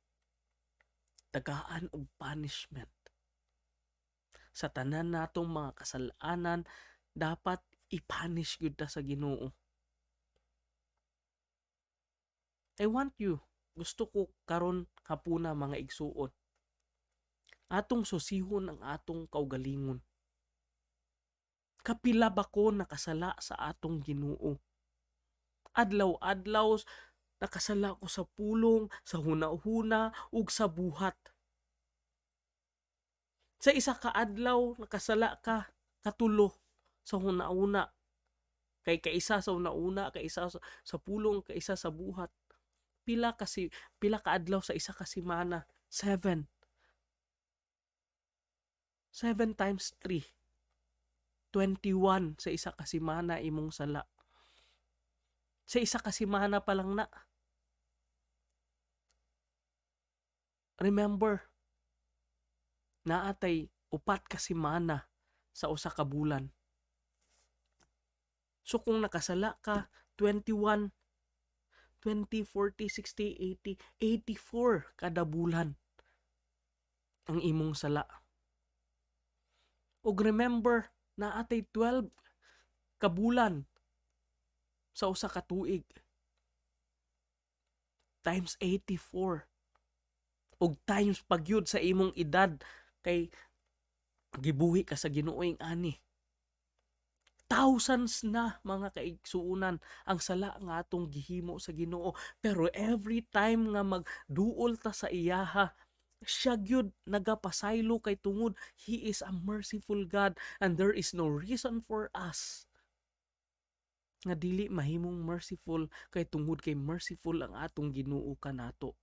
tagaan og punishment sa tanan natong mga kasalanan. Dapat i-punish gyud ta sa Ginoo. I want you, gusto ko karon hapuna mga igsuon, atong susihon ang atong kaugalingon. Kapila ba ko nakasala sa atong Ginoo? Adlaw-adlaw nakasala ko sa pulong, sa hunahuna, ug sa buhat. Sa isa ka adlaw, nakasala ka, katulo, sa hunahuna. Kay kaisa sa hunahuna, kaisa sa pulong, kaisa sa buhat. Pila ka adlaw sa isa ka semana? 7. 7 times 3. 21 sa isa ka semana imong sala. Sa isa ka semana pa lang na. Remember, naatay 4 ka semana sa usa ka bulan. So kung nakasala ka 21, 20, 40, 60, 80, 84 kada bulan ang imong sala. Og remember, naatay 12 ka bulan sa usa ka tuig. Times 84. Og times pagyud sa imong edad kay gibuhi ka sa Ginoo ing ani. Thousands na mga kaigsuunan ang sala nga atong gihimo sa Ginoo, pero every time nga magduol ta sa iyaha, siya gyud nagapasaylo kay tungod He is a merciful God, and there is no reason for us nga dili mahimong merciful kay tungod kay merciful ang atong Ginoo kanato.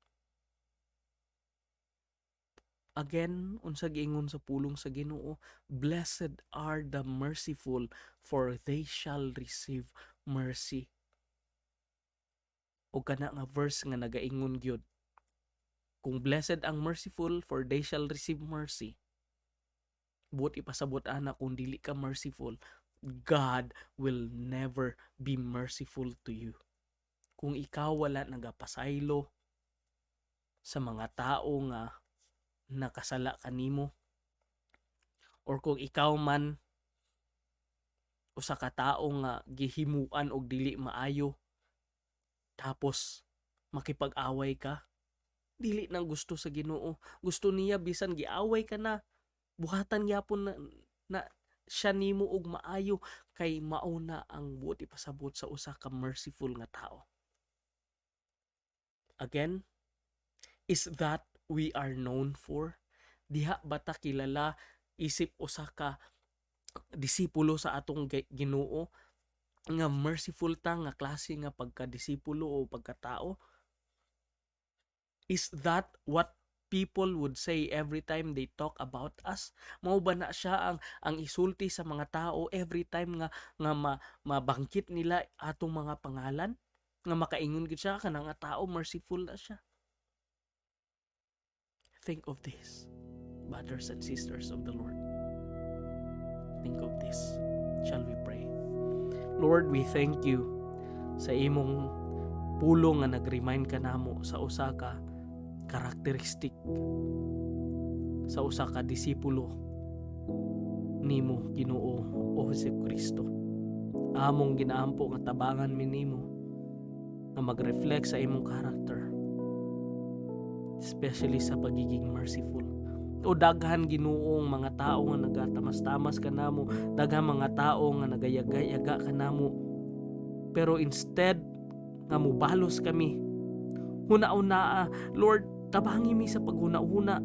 Again, unsa giingon sa pulong sa Ginoo, blessed are the merciful, for they shall receive mercy. O kana nga verse nga nagaingon gyud, kung blessed ang merciful, for they shall receive mercy. Buot ipasabot ana kung dili ka merciful, God will never be merciful to you. Kung ikaw wala nagapasaylo sa mga tao nga nakasala kanimo, or kung ikaw man usa ka tao nga gihimuan og dili maayo tapos makipag-away ka, dili nang gusto sa Ginoo. Gusto niya bisan giaway ka na, buhatan gyapon na siya nimo og maayo, kay mauna ang buot ipasabot sa usa ka merciful nga tao. Again, is that we are known for? Diha bata kilala isip usa ka disipulo sa atong Ginoo, nga merciful ta nga klase nga pagka-disipulo o pagkatao? Is that what people would say every time they talk about us? Mao ba na siya ang isulti sa mga tao every time nga mabangkit nila atong mga pangalan? Nga makaingon gid siya kanang nga tao merciful na siya. Think of this, brothers and sisters of the Lord. Think of this. Shall we pray? Lord, we thank you sa imong pulong nga nag-remind ka namo sa usa ka karakteristik, sa usa ka disipulo nimo, Ginoo o Jesucristo. Among ginaampo nga tabangan mi nimo nga mag-reflect sa imong character, especially sa pagiging merciful. O daghan Ginuong mga tao nga nagatamas-tamas kanamo, daghan mga tao nga nagayaga-yaga kanamo, pero instead nga mubalos kami, huna-una, Lord, tabangi mi sa paghuna-huna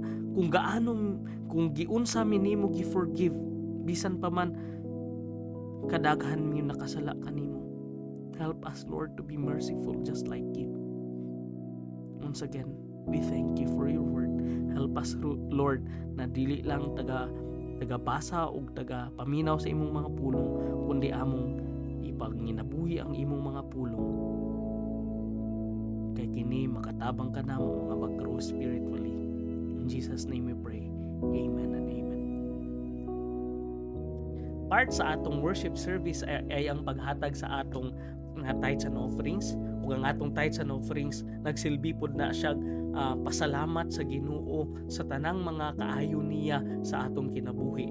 kung giunsa mi nimo gi-forgive, bisan pa man kadaghan mi nakasala kanimo. Help us, Lord, to be merciful just like you. Once again, we thank you for your word. Help us, Lord, na dili lang taga-basa o taga-paminaw sa imong mga pulong, kundi among ipagnginabuhi ang imong mga pulong. Kay kini makatabang ka namo nga mag-grow spiritually. In Jesus' name we pray. Amen and amen. Part sa atong worship service ay ang paghatag sa atong nga tithes and offerings. Ug ang atong tithes and offerings nagsilbi pod na siya pasalamat sa Ginoo sa tanang mga kaayo niya sa atong kinabuhi.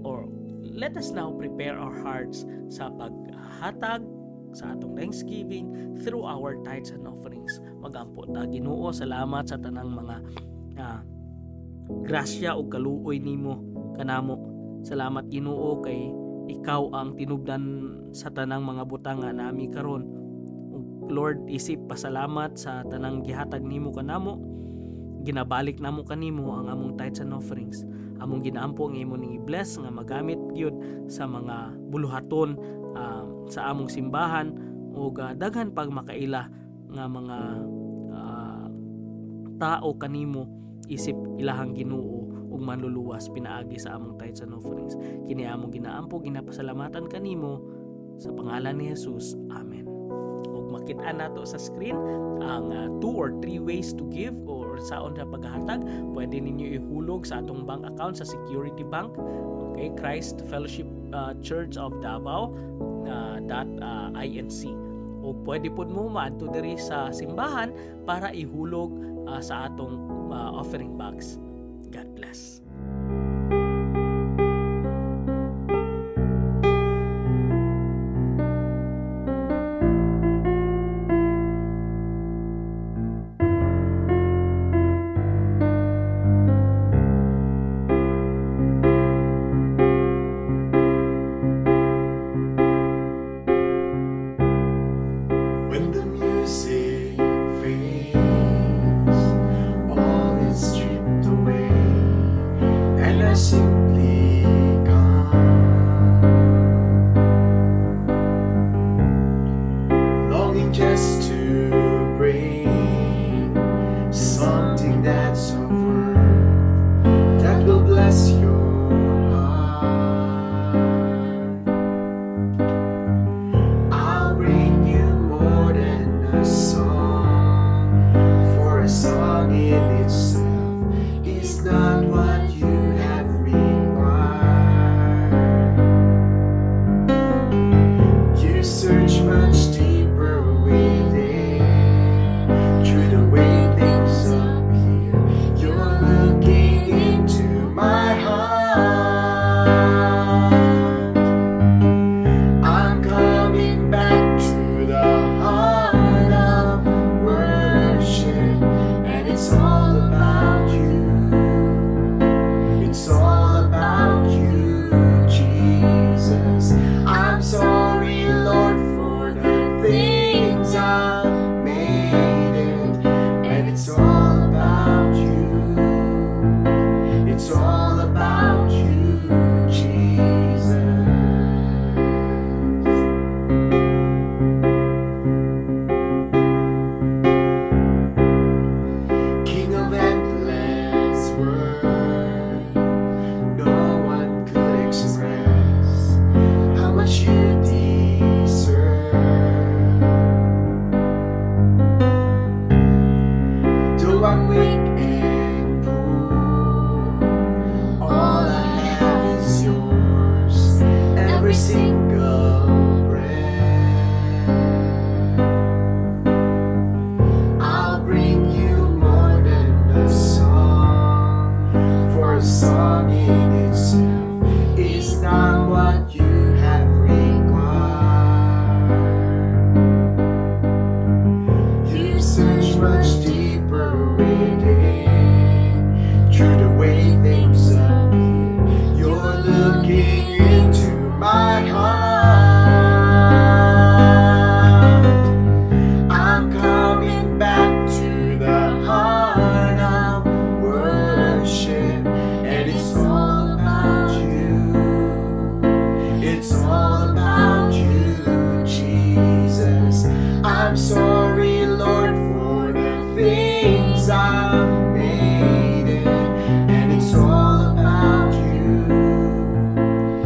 Or let us now prepare our hearts sa paghatag sa atong Thanksgiving through our tithes and offerings. Magampo ta, Ginoo, salamat sa tanang mga grasya o kaluoy nimo kanamo. Salamat, Ginoo, kay ikaw ang tinubdan sa tanang mga butang nga nami karon. Lord, isip pasalamat sa tanang gihatag nimo kanamo. Ginabalik namo kanimo ang among tithes and offerings. Among ginaampo nga imo ning i-bless nga magamit gyud sa mga buluhaton sa among simbahan o daghan pag makaila nga mga tao kanimo isip ilahang Ginoo ug manluluwas pinaagi sa among tithes and offerings. Kini among ginaampo ginapasalamatan kanimo sa pangalan ni Jesus. Amen. Ug makit-an nato sa screen ang 2 or 3 ways to give or saon sa paghatag. Pwede ninyo ihulog sa atong bank account sa Security Bank. Okay, Christ Fellowship Church of Davao .inc. O pwede po mo maadto diri sa simbahan para ihulog sa atong offering box. God bless. When the music fades, all is stripped away. every single breath. I'll bring you more than a song, for a song in itself is not what you have required. You search much deeper within, through the way things appear. You're looking into my heart. I'm coming back to the heart of worship, and it's all about you. It's all about you, Jesus. I'm sorry, Lord, for the things I've made it, and it's all about you.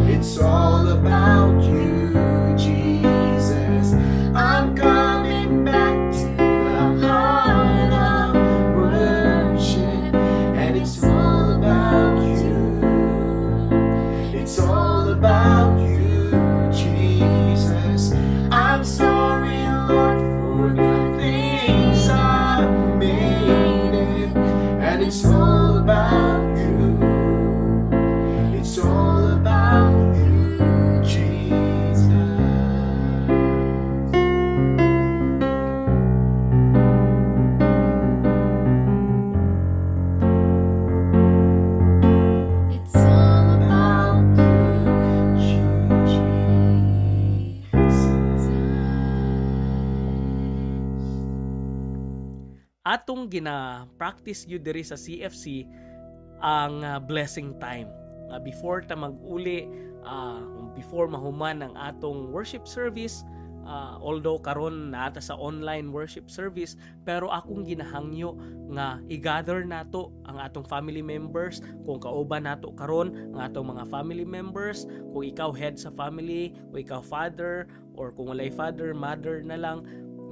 It's all about you, Jesus. I'm coming back to the heart of worship, and it's all about you. It's all about you, Jesus. I'm sorry, Lord, for the things I've made it, and it's all about you. It's all about you, Jesus. It's all about you, Jesus. Atong gina-practice gyud diri sa CFC ang blessing time. Before ta mag-uli, before mahuman ang atong worship service, although karon naata sa online worship service, pero akong ginahangyo nga i-gather nato ang atong family members, kung kauban nato karon ang atong mga family members, kung ikaw head sa family, kung ikaw father, or kung walay father, mother na lang,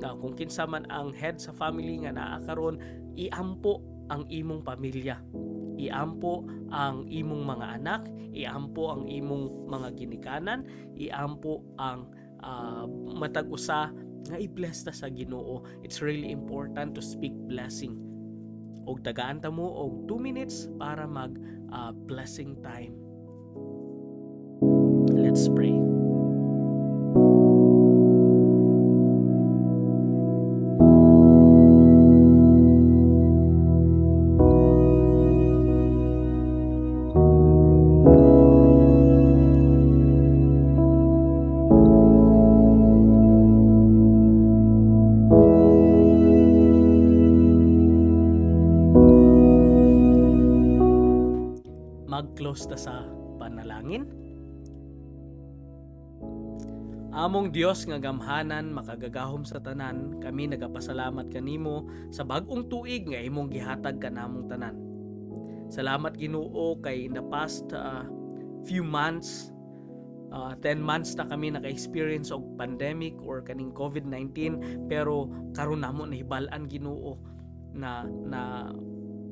kung kinsa man ang head sa family nga naa karon, iampo ang imong pamilya, iampo ang imong mga anak, iampo ang imong mga ginikanan, iampo ang matag usa nga i-bless ta sa Ginoo. It's really important to speak blessing. Og tagaan ta mo og 2 minutes para mag blessing time. Let's pray. Mag-close ta sa panalangin. Among Dios nga gamhanan makagagahom sa tanan, kami nagapasalamat kanimo sa bag-ong tuig nga imong gihatag kanamong tanan. Salamat Ginoo kay in the past few months, 10 months na kami naka-experience og pandemic or kaning COVID-19, pero karon namo nahibal-an Ginoo na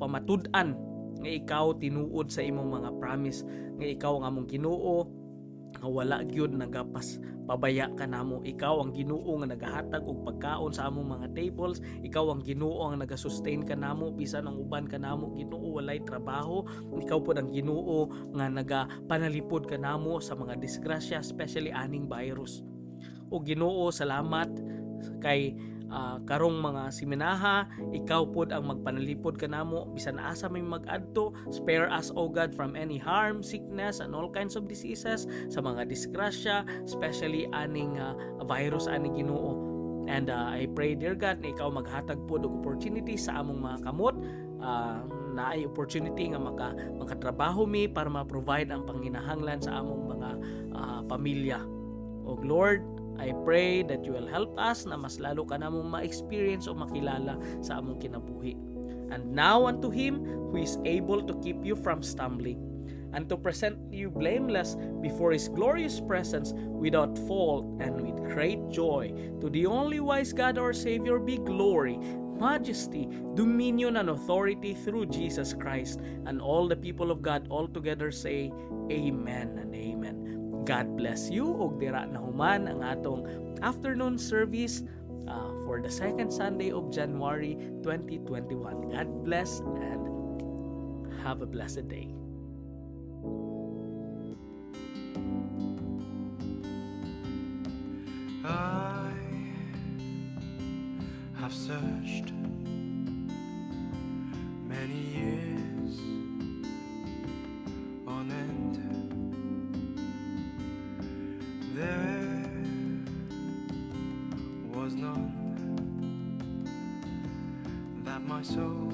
pamatud-an nga ikaw tinuod sa imong mga promise, nga ikaw ang among Ginoo nga wala gyud nagapas pabaya ka namo. Ikaw ang Ginoo nga nagahatag og pagkaon sa among mga tables, ikaw ang Ginoo ang nagasustain ka namo bisan ang uban ka namo Ginoo walay trabaho, ikaw pod ang Ginoo nga nagapanalipod ka namo sa mga disgrasya, especially aning virus. O Ginoo, salamat kay karong mga siminaha, ikaw pod ang magpanalipod kanamo bisan asa may mag-adto. Spare us, O God, from any harm, sickness, and all kinds of diseases, sa mga disgrasya, especially aning virus ani Ginoo. And I pray, dear God, na ikaw maghatag pod og opportunity sa among mga kamot, na ay opportunity nga makatrabaho mi para ma-provide ang panginahanglan sa among mga pamilya. O Lord, I pray that you will help us na mas lalo ka namong ma-experience o makilala sa among kinabuhi. And now unto Him who is able to keep you from stumbling, and to present you blameless before His glorious presence without fault and with great joy, to the only wise God our Savior be glory, majesty, dominion, and authority through Jesus Christ. And all the people of God all together say, Amen and Amen. God bless you ug dira na human ang atong afternoon service for the second Sunday of January 2021. God bless and have a blessed day. I have searched many years on end. There was none that my soul